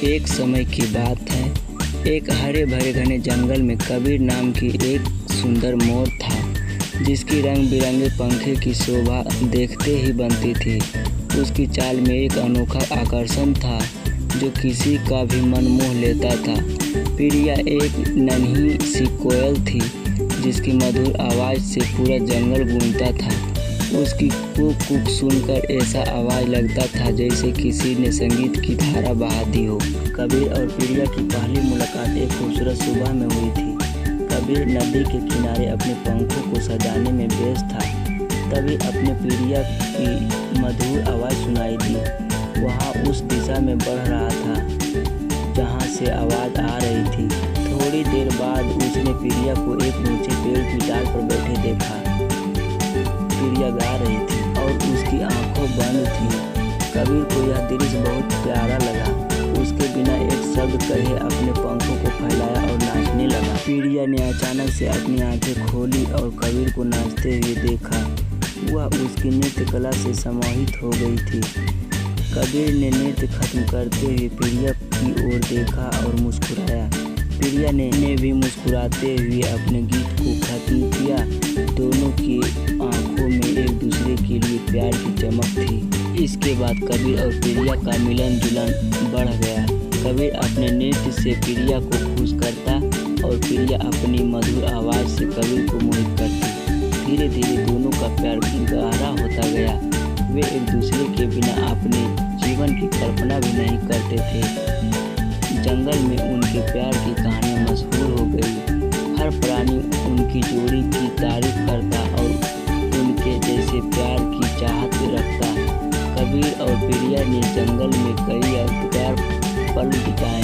एक समय की बात है, एक हरे भरे घने जंगल में कबीर नाम की एक सुंदर मोर था, जिसकी रंग बिरंगे पंखे की शोभा देखते ही बनती थी। उसकी चाल में एक अनोखा आकर्षण था जो किसी का भी मन मोह लेता था। प्रिया एक नन्ही सी कोयल थी जिसकी मधुर आवाज़ से पूरा जंगल गूंजता था। उसकी कुक कुक सुनकर ऐसा आवाज़ लगता था जैसे किसी ने संगीत की धारा बहा दी हो। कबीर और प्रिया की पहली मुलाकात एक खूबसूरत सुबह में हुई थी। कबीर नदी के किनारे अपने पंखों को सजाने में व्यस्त था, तभी अपने प्रिया की मधुर आवाज़ सुनाई दी। वहाँ उस दिशा में बढ़ रहा था जहाँ से आवाज़ आ रही थी। थोड़ी देर बाद उसने प्रिया को एक ऊंचे पेड़ की डाल पर बैठे देखा। प्रिया गा रही थी और उसकी आंखों बंद थी। कबीर को यह दृश्य बहुत प्यारा लगा। उसके बिना एक शब्द कहे अपने पंखों को फैलाया और नाचने लगा। प्रिया ने अचानक से अपनी आंखें खोली और कबीर को नाचते हुए देखा। वह उसकी नृत्य कला से सम्मोहित हो गई थी। कबीर ने नृत्य खत्म करते हुए प्रिया की ओर देखा और मुस्कुराया। प्रिया ने भी मुस्कुराते हुए अपने गीत को खत्म किया। दोनों की आंखों में एक दूसरे के लिए प्यार की चमक थी। इसके बाद कबीर और प्रिया का मिलन जुलन बढ़ गया। कबीर अपने नृत्य से प्रिया को खुश करता और प्रिया अपनी मधुर आवाज़ से कबीर को मोहित करती। धीरे धीरे दोनों का प्यार गहरा होता गया। वे एक दूसरे के बिना अपने जीवन की कल्पना भी नहीं करते थे। जंगल में उनके प्यार की कहानियाँ मशहूर हो गई। हर प्राणी उनकी जोड़ी की तारीफ करता और उनके जैसे प्यार की चाहत रखता। कबीर और प्रिया ने जंगल में कई यादगार पल बिताए।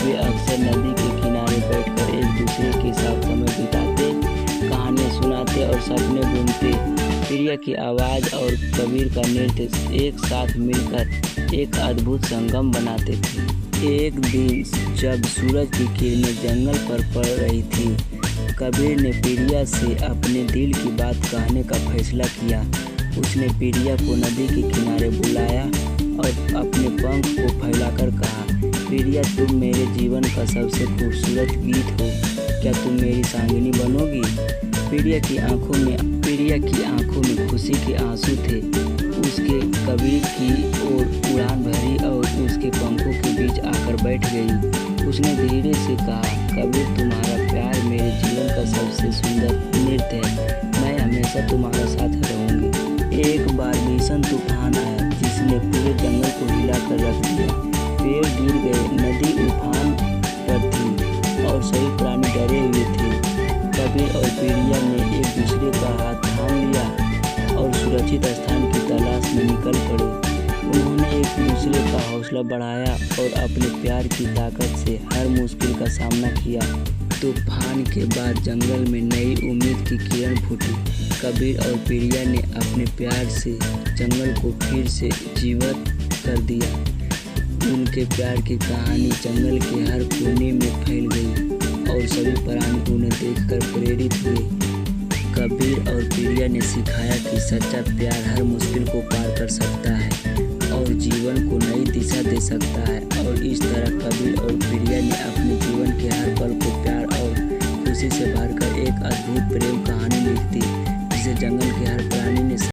वे अक्सर नदी के किनारे बैठकर एक दूसरे के साथ समय बिताते, कहानियाँ सुनाते और सपने बुनते। प्रिया की आवाज़ और कबीर का नृत्य एक साथ मिलकर एक अद्भुत संगम बनाते थे। एक दिन जब सूरज की किरणें जंगल पर पड़ रही थी, कबीर ने प्रिया से अपने दिल की बात कहने का फैसला किया। उसने प्रिया को नदी के किनारे बुलाया और अपने पंख को फैलाकर कहा, प्रिया तुम मेरे जीवन का सबसे खूबसूरत गीत हो, क्या तुम मेरी सांगिनी बनोगी? प्रिया की आंखों में खुशी के आंसू थे। उसके कबीर की ओर उड़ान भरी और उसके पंखों के बीच आकर बैठ गई। उसने धीरे से कहा, कबीर तुम्हारा प्यार मेरे जीवन का सबसे सुंदर नृत्य है, मैं हमेशा तुम्हारा साथ रहूंगी। एक बार भीषण तूफान आया जिसने पूरे जंगल को हिला कर रख दिया। पेड़ गिर गए, नदी उफान पर थी और सभी प्राणी डरे हुए थे। कबीर और प्रिया ने एक दूसरे का हाथ थाम लिया और सुरक्षित स्थान की तलाश में निकल पड़े। उन्होंने एक दूसरे का हौसला बढ़ाया और अपने प्यार की ताकत से हर मुश्किल का सामना किया। तूफान के बाद जंगल में नई उम्मीद की किरण फूटी। कबीर और प्रिया ने अपने प्यार से जंगल को फिर से जीवित कर दिया। उनके प्यार की कहानी जंगल के हर कोने में फैल गई और सभी प्राणी उन्हें देखकर प्रेरित हुए। कबीर और प्रिया ने सिखाया कि सच्चा प्यार हर मुश्किल को पार कर सकता है और जीवन को नई दिशा दे सकता है। और इस तरह कबीर और प्रिया ने अपने जीवन के हर पल को प्यार और खुशी से भरकर एक अद्भुत प्रेम कहानी लिख दी, जिसे जंगल के हर प्राणी ने